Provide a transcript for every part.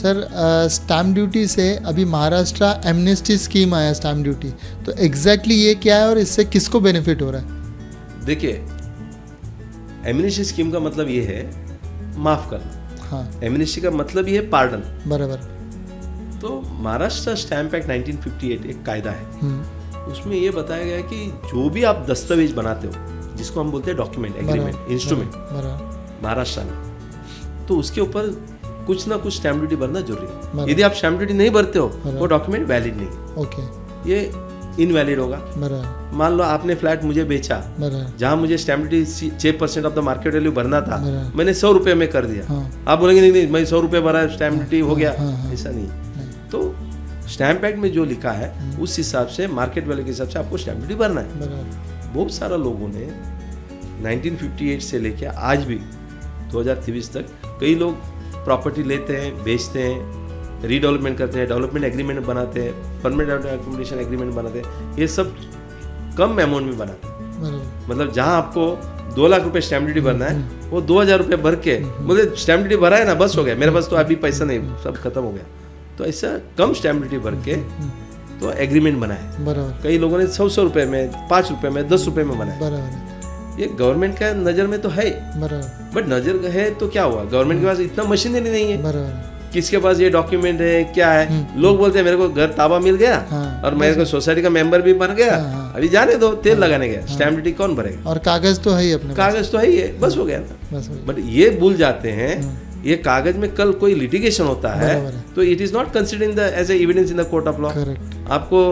Sir stamp duty से अभी Maharashtra amnesty scheme आया स्टैम्प ड्यूटी, तो एग्जैक्टली ये क्या है और इससे किसको बेनिफिट हो रहा है? देखिए, एमनेस्टी स्कीम का मतलब ये है माफ करना। हाँ, एमनेस्टी का मतलब ये है पार्डन। बराबर। तो महाराष्ट्र स्टैम्प एक्ट 1958 एक कायदा है, उसमें ये बताया गया है कि जो भी आप दस्तावेज बनाते हो, जिसको हम बोलते हैं डॉक्यूमेंट, एग्रीमेंट, इंस्ट्रूमेंट महाराष्ट्र में, तो उसके ऊपर कुछ ना कुछ स्टैम्प ड्यूटी भरना जरूरी है। यदि आप स्टैम्प ड्यूटी नहीं भरते हो, वो डॉक्यूमेंट वैलिड नहीं है। ओके, ये इनवैलिड होगा। मान लो आपने फ्लैट मुझे बेचा, जहां मुझे stamp duty 6% of the market value भरना था, मैंने 100 रुपए में कर दिया। आप बोलेंगे नहीं मैं 100 रुपए भरा, स्टैम्प ड्यूटी हो गया। ऐसा नहीं। तो स्टैम्प एक्ट में जो लिखा है उस हिसाब से, मार्केट वैल्यू के हिसाब से आपको स्टैम्प ड्यूटी भरना है। बहुत सारा लोगों ने 1958 से लेकर आज भी 2023 तक कई लोग प्रॉपर्टी लेते हैं, बेचते हैं, रीडेवलपमेंट करते हैं, डेवलपमेंट एग्रीमेंट बनाते हैं, परमानेंट अकोमोडेशन एग्रीमेंट बनाते हैं। ये सब कम अमाउंट में बनाते हैं। मतलब जहां आपको 2 लाख रुपए स्टैम्प ड्यूटी भरना है, वो 2000 रुपए भर के बोले स्टैम्प ड्यूटी भरा है ना, बस हो गया, मेरे पास तो अभी पैसा नहीं, सब खत्म हो गया। तो ऐसा कम स्टैम्प ड्यूटी भर के तो एग्रीमेंट बनाए। कई लोगों ने 100 रुपए में, 5 रुपए में, 10 रुपए में बनाए। ये गवर्नमेंट का नजर में तो है, बट नजर है तो क्या हुआ, गवर्नमेंट के पास इतना मशीनरी नहीं है। किसके पास ये डॉक्यूमेंट है, क्या है? लोग बोलते हैं मेरे को घर ताबा मिल गया और मेरे को सोसाइटी का मेंबर भी बन गया, अभी जाने दो, तेल लगाने गया, स्टैम्प ड्यूटी कौन भरेगा? और कागज तो है ही, अपने कागज तो है ही है, बस हो गया ना। बट ये भूल जाते हैं, ये कागज में कल कोई लिटिगेशन होता है तो it is not considered as a evidence in the court of law. आपको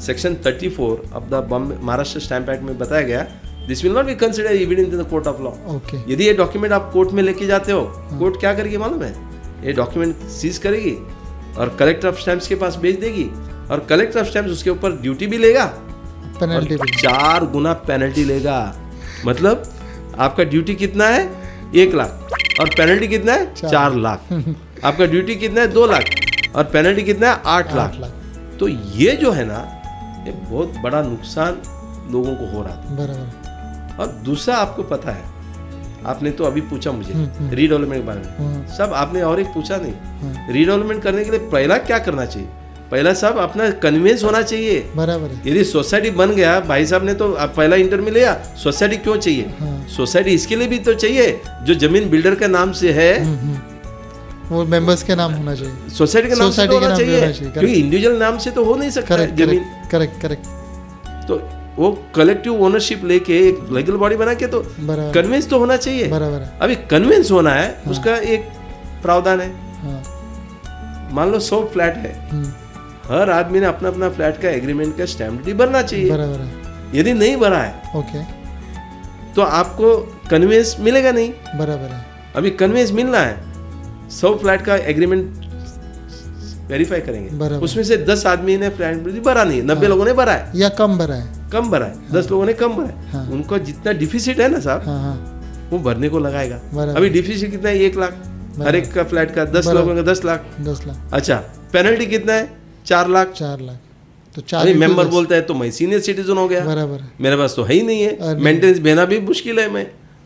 section 34 of the Maharashtra stamp act में बताया गया, this will not be considered evidence in the court of law. यदि ये डॉक्यूमेंट आप कोर्ट में लेके जाते हो, कोर्ट क्या करेगी मालूम है? ये डॉक्यूमेंट सीज करेगी और कलेक्टर ऑफ स्टैम्प्स के पास भेज देगी, और कलेक्टर ऑफ स्टैम्प्स उसके ऊपर ड्यूटी भी लेगा, पेनल्टी भी 4 गुना पेनल्टी लेगा। मतलब आपका ड्यूटी कितना है? 1 लाख, और पेनल्टी कितना है? 4 लाख। आपका ड्यूटी कितना है? 2 लाख, और पेनल्टी कितना है? 8 लाख। तो ये जो है ना, ये बहुत बड़ा नुकसान लोगों को हो रहा था। बराबर। और दूसरा आपको पता है, आपने तो अभी पूछा मुझे रीडेवलपमेंट के बारे में, सब आपने और एक पूछा नहीं। रीडेवलपमेंट करने के लिए पहला क्या करना चाहिए? पहला सब अपना कन्विंस होना चाहिए। बराबर। यदि सोसाइटी बन गया, भाई साहब ने तो पहला इंटरव्यू लिया, सोसाइटी क्यों चाहिए? सोसाइटी इसके लिए भी तो चाहिए, जो जमीन बिल्डर के नाम से है वो मेंबर्स के नाम होना चाहिए, सोसाइटी के नाम से होना चाहिए, क्योंकि इंडिविजुअल नाम से तो हो नहीं सकता जमीन। करेक्ट। तो वो कलेक्टिव ओनरशिप लेके एक लीगल बॉडी बना के तो कन्विंस तो होना चाहिए। अभी कन्विंस होना है, उसका एक प्रावधान है। मान लो 100 फ्लैट है, हर आदमी ने अपना अपना फ्लैट का एग्रीमेंट का स्टैम्प ड्यूटी भरना चाहिए। यदि नहीं भरा है तो आपको कन्विंस मिलेगा नहीं। बराबर है। अभी कन्विंस मिलना है, 100 फ्लैट का एग्रीमेंट वेरीफाई करेंगे, उसमें से 10 आदमी ने फ्लैट ड्यूटी भरा नहीं, 90 लोगों ने भरा है या कम भरा है, 10 लोगों ने कम भरा है। उनको जितना डिफिसिट है ना साहब, वो भरने को लगाएगा। अभी डिफिसिट कितना है? 1 लाख हर एक का फ्लैट का, 10 लोगों का 10 लाख। अच्छा, पेनल्टी कितना है? 4 लाख। तो 4 मेंबर बोलता है तो मैं सीनियर सिटीजन हो गया, बराबर, मेरे पास तो है ही नहीं है, मेंटेनेंस देना भी मुश्किल है,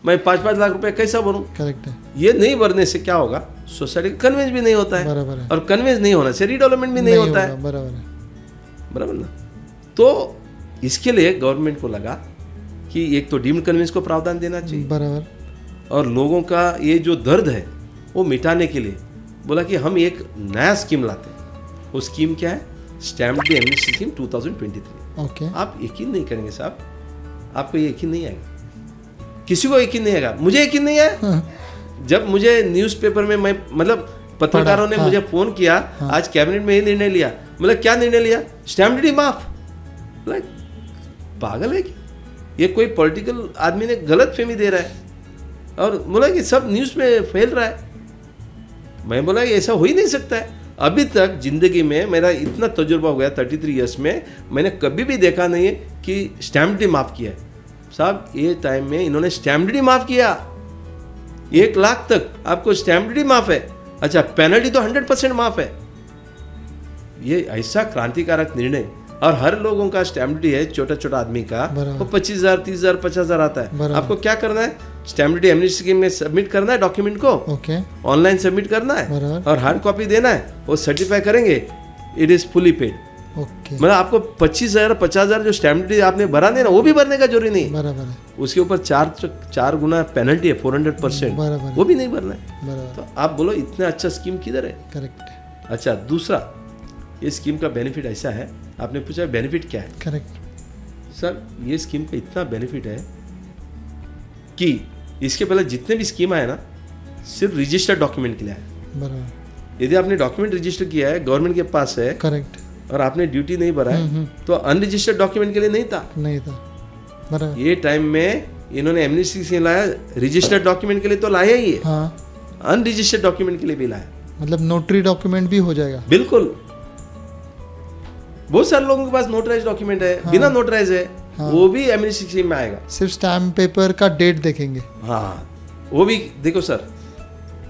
मैं 5-5 लाख रुपए कैसा भरूं? करेक्ट है। ये नहीं भरने से क्या होगा? सोसाइटी कन्विंस भी नहीं होता है, बराबर है। और कन्विंस नहीं होना से रीडेवलपमेंट भी नहीं होता है, बराबर ना। तो इसके लिए गवर्नमेंट को लगा कि एक तो डीम्ड कन्विंस को प्रावधान देना चाहिए, बराबर, और लोगों का ये जो दर्द है वो मिटाने के लिए बोला कि हम एक नया स्कीम लाते हैं। वो स्कीम क्या है? Stamp duty amnesty scheme 2023। आप यकीन नहीं करेंगे साहब, आपको ये यकीन नहीं आएगा, किसी को यकीन नहीं आएगा, मुझे यकीन नहीं आया। जब मुझे न्यूज़पेपर में, मैं मतलब पत्रकारों ने मुझे फोन किया, आज कैबिनेट में ये निर्णय लिया, मतलब क्या निर्णय लिया? स्टैम्प ड्यूटी माफ। पागल है क्या? ये कोई पॉलिटिकल आदमी ने गलत फहमी दे रहा है, और बोला कि सब न्यूज़ में फैल रहा है। मैं बोला ये ऐसा हो ही नहीं सकता है। अभी तक जिंदगी में मेरा इतना तजुर्बा हो गया, 33 ईयर्स में, मैंने कभी भी देखा नहीं है कि स्टैम्प ड्यूटी माफ किया है। साहब ये टाइम में इन्होंने स्टैम्प ड्यूटी माफ किया, 1 लाख तक आपको स्टैम्प ड्यूटी माफ है। अच्छा, पेनल्टी तो 100% माफ है। ये ऐसा क्रांतिकारक निर्णय, और हर लोगों का स्टैम्प ड्यूटी है, छोटा छोटा आदमी का वो 25,000, 30,000, 50,000 आता है। आपको क्या करना है? स्टैम्प ड्यूटी एमनेस्टी स्कीम में सबमिट करना है डॉक्यूमेंट को, ओके, ऑनलाइन सबमिट करना है बराबर, और हार्ड कॉपी देना है, वो सर्टिफाई करेंगे, it is fully paid. Okay, मतलब आपको 25,000 50,000 जो स्टैम्प ड्यूटी आपने भरा नहीं ना, वो भी भरने का जरूरी नहीं, बराबर है, उसके ऊपर 4 गुना पेनल्टी है 400%, बराबर, वो भी नहीं भरना है। बराबर, तो आप बोलो इतना अच्छा स्कीम किधर है? करेक्ट, अच्छा, दूसरा ये स्कीम का बेनिफिट ऐसा है, आपने पूछा बेनिफिट क्या है? करेक्ट, सर ये स्कीम का इतना बेनिफिट है कि इसके पहले जितने भी स्कीम आए ना, सिर्फ रजिस्टर्ड डॉक्यूमेंट के लिए आए। बराबर, यदि आपने डॉक्यूमेंट रजिस्टर किया है, गवर्नमेंट के पास है, करेक्ट, और आपने ड्यूटी नहीं भरा है, तो अनरजिस्टर्ड डॉक्यूमेंट के लिए नहीं था। नहीं था, बराबर, ये टाइम में इन्होंने एमनेस्टी से लाया, रजिस्टर्ड डॉक्यूमेंट के लिए तो लाया ही है, हाँ, अनरजिस्टर्ड डॉक्यूमेंट के लिए भी लाया। मतलब नोटरी डॉक्यूमेंट भी हो जाएगा। बिल्कुल, बहुत सारे लोगों के पास नोटराइज डॉक्यूमेंट है, हाँ, बिना नोटराइज है, हाँ, वो भी एमनेस्टी स्कीम में आएगा। सिर्फ स्टैम्प पेपर का डेट देखेंगे। हाँ, वो भी देखो सर,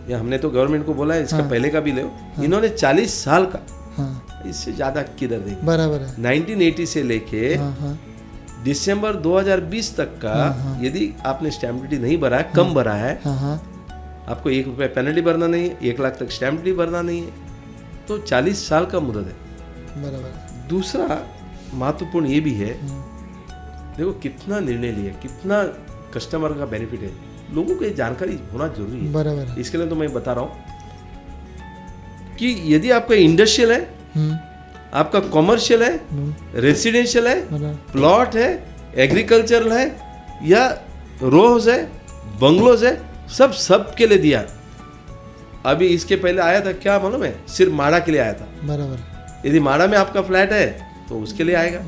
ये हमने तो गवर्नमेंट को बोला है इसका हाँ, पहले का भी ले, इन्होंने 40 साल का, हाँ, इससे ज्यादा किधर देंगे? बराबर है, 1980 से लेके हाँ, हाँ, दिसंबर 2020 तक का, हाँ, हाँ, यदि आपने स्टैम्प ड्यूटी नहीं भरा है, कम भरा है, हाँ, हाँ, आपको 1 रुपया पेनल्टी भरना नहीं है, 1 लाख तक स्टैम्प ड्यूटी भरना नहीं है, तो 40 साल का मुद्दत है। बराबर, दूसरा महत्वपूर्ण ये भी है, देखो कितना निर्णय लिया, कितना कस्टमर का बेनिफिट है, लोगों को ये जानकारी होना जरूरी है। बराबर है, इसके लिए तो मैं बता रहा हूँ कि यदि आपका इंडस्ट्रियल है, आपका कॉमर्शियल है, रेसिडेंशियल है, बराबर, प्लॉट है, एग्रीकल्चरल है, या रोज है, बंगलोज है, सब के लिए दिया। अभी इसके पहले आया था क्या मालूम है? सिर्फ माड़ा के लिए आया था। बराबर, यदि माड़ा में आपका फ्लैट है तो उसके लिए आएगा,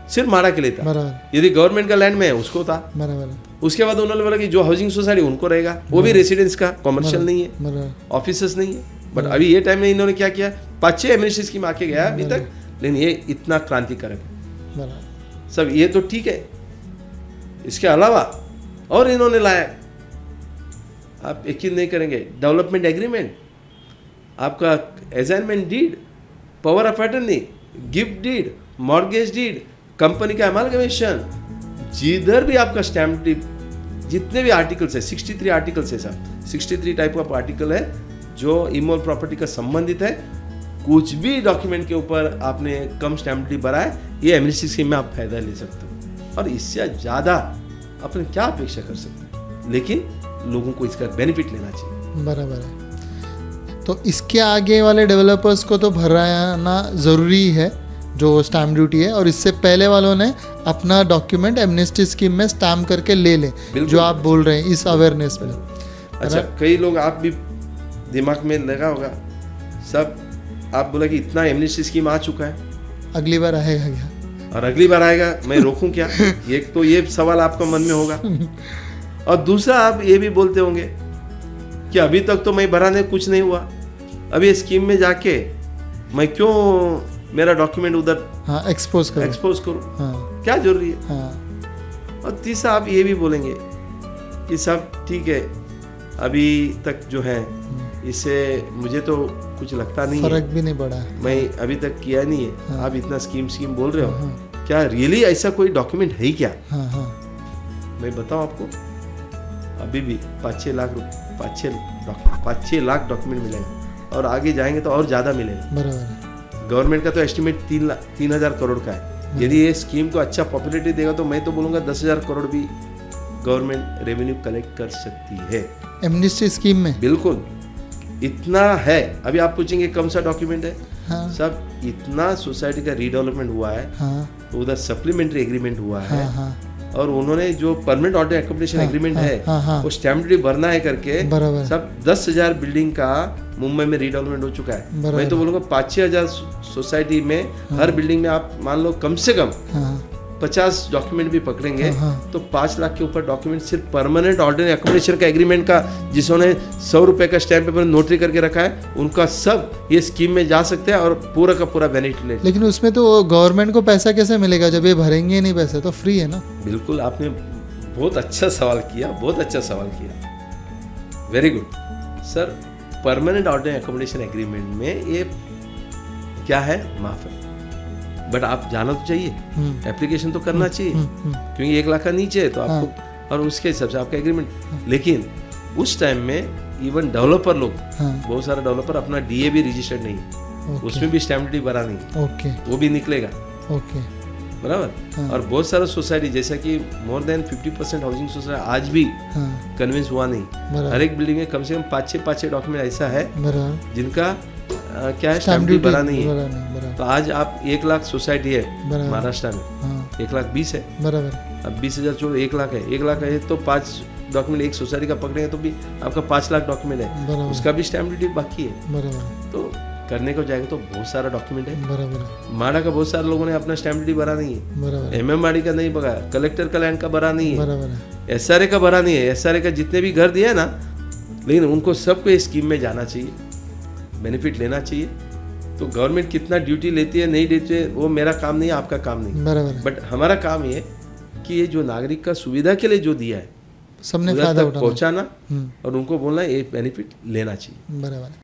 सिर्फ माड़ा के लिए था। बराबर, यदि गवर्नमेंट का लैंड में है उसको था। बराबर, उसके बाद उन्होंने बोला कि जो हाउसिंग सोसाइटी उनको रहेगा, वो भी रेसिडेंस का, कॉमर्शियल नहीं है, बराबर, ऑफिसर्स नहीं है। बट अभी ये टाइम में इन्होंने क्या किया, 5-6 एमनेस्टी स्कीम आके गया अभी तक, लेकिन ये इतना क्रांतिकारक है। बराबर, सब ये तो ठीक है, इसके अलावा और इन्होंने लाया, आप यकीन नहीं करेंगे, डेवलपमेंट एग्रीमेंट, आपका assignment deed, power of attorney, gift deed, mortgage deed, company का अमालगमेशन, जिधर भी आपका स्टैम्प ड्यूटी, जितने भी आर्टिकल्स है, 63 आर्टिकल्स है साहब, 63 टाइप ऑफ आर्टिकल है जो इमोल प्रॉपर्टी का संबंधित है। कुछ भी डॉक्यूमेंट के ऊपर आपने कम स्टैम्प ड्यूटी भरा है, ये एमनेस्टी स्कीम में आप फायदा ले सकते हो, और इससे ज़्यादा अपने क्या अपेक्षा कर सकते हैं, लेकिन लोगों को इसका बेनिफिट लेना चाहिए। बराबर है। तो इसके आगे वाले डेवलपर्स को तो भराना ज़रूरी है जो स्टैम्प ड्यूटी है, और इससे पहले वालों ने अपना डॉक्यूमेंट एमनेस्टी स्कीम में स्टैम्प करके ले लें, जो आप बोल रहे हैं इस अवेयरनेस में। अच्छा, कई लोग, आप भी दिमाग में लगा होगा सब, आप बोला कि इतना एमनेस्टी स्कीम आ चुका है, अगली बार आएगा क्या, और अगली बार आएगा, मैं रोकूं क्या? एक तो ये सवाल आपका मन में होगा, और दूसरा आप ये भी बोलते होंगे कि अभी तक तो मैं भराने कुछ नहीं हुआ, अभी ये स्कीम में जाके मैं क्यों मेरा डॉक्यूमेंट उधर एक्सपोज करूं, क्या जरूरी है? और तीसरा आप ये भी बोलेंगे कि सब ठीक है, अभी तक जो है इससे मुझे तो कुछ लगता नहीं, फर्क भी नहीं पड़ा, मैं अभी तक किया नहीं है, आप इतना स्कीम बोल रहे हो, क्या रियली ऐसा कोई डॉक्यूमेंट है क्या? मैं बताऊं आपको, अभी भी 5-6 लाख डॉक्यूमेंट मिलेगा, और आगे जाएंगे तो और ज़्यादा मिलेगा। बराबर, गवर्नमेंट का तो एस्टिमेट 3,000 करोड़ का है, यदि ये स्कीम को अच्छा पॉपुलैरिटी देगा तो मैं तो बोलूँगा 10,000 करोड़ भी गवर्नमेंट रेवेन्यू कलेक्ट कर सकती है एमनेस्टी स्कीम में। बिल्कुल, इतना है। अभी आप पूछेंगे कौन सा डॉक्यूमेंट है, सब इतना सोसाइटी का रीडेवलपमेंट हुआ है, तो उधर सप्लीमेंट्री एग्रीमेंट हुआ है, और उन्होंने जो परमानेंट ऑर्डर एकोमोडेशन एग्रीमेंट है, वो स्टैम्प ड्यूटी भरना है करके सब 10,000 बिल्डिंग का मुंबई में रीडेवलपमेंट हो चुका है। मैं तो बोलूँगा 5-6 हजार सोसाइटी में, हर बिल्डिंग में आप मान लो कम से कम 50 डॉक्यूमेंट भी पकड़ेंगे, तो 5 लाख के ऊपर डॉक्यूमेंट सिर्फ परमानेंट ऑर्डर एकोमोडेशन का एग्रीमेंट का, जिसने 100 रुपए का स्टैम्प पेपर नोटरी करके रखा है, उनका सब ये स्कीम में जा सकते हैं और पूरा का पूरा बेनिफिट ले। लेकिन उसमें तो गवर्नमेंट को पैसा कैसे मिलेगा जब ये भरेंगे नहीं पैसे, तो फ्री है ना? बिल्कुल, आपने बहुत अच्छा सवाल किया, बहुत अच्छा सवाल किया, very good sir. Permanent order accommodation agreement में ये क्या है, माफ है, बट आप जाना तो चाहिए, एप्लीकेशन तो करना चाहिए, क्योंकि 1 लाख का नीचे है तो आपको, और उसके हिसाब से आपका एग्रीमेंट। लेकिन उस टाइम में इवन डेवलपर लोग, बहुत सारे डेवलपर अपना डीए भी रजिस्टर्ड नहीं है, उसमें भी स्टैम्प ड्यूटी भरा नहीं, वो भी निकलेगा। बराबर। और बहुत सारा सोसाइटी जैसा कि मोर देन 50% हाउसिंग सोसाइटी आज भी कन्विंस हुआ नहीं। हर एक बिल्डिंग में कम से कम 5-6 डॉक्यूमेंट ऐसा है जिनका क्या है, स्टैम्प ड्यूटी भरा नहीं है। तो आज आप 1 लाख सोसाइटी है महाराष्ट्र में, 1,20,000 है। बराबर। अब 20,000 छोड़ो, 1 लाख है, 1 लाख है तो 5 डॉक्यूमेंट एक सोसाइटी का पकड़ेंगे तो भी आपका 5 लाख डॉक्यूमेंट है, उसका भी स्टैम्प ड्यूटी बाकी है। तो करने को जाएंगे तो बहुत सारा डॉक्यूमेंट है। बराबर। माड़ा का बहुत सारे लोगों ने अपना स्टैम्प ड्यूटी भरा नहीं है, एमएमआरडी का नहीं भरा, कलेक्टर का लैंड का भरा नहीं है, एसआरए का भरा नहीं है। एसआरए का जितने भी घर दिया है ना, लेकिन उनको सबको इस स्कीम में जाना चाहिए, बेनिफिट लेना चाहिए। तो गवर्नमेंट कितना ड्यूटी लेती है नहीं लेती है वो मेरा काम नहीं है, आपका काम नहीं। बराबर। बट हमारा काम ये कि ये जो नागरिक का सुविधा के लिए जो दिया है सबने फायदा पहुंचाना और उनको बोलना ये बेनिफिट लेना चाहिए। बराबर।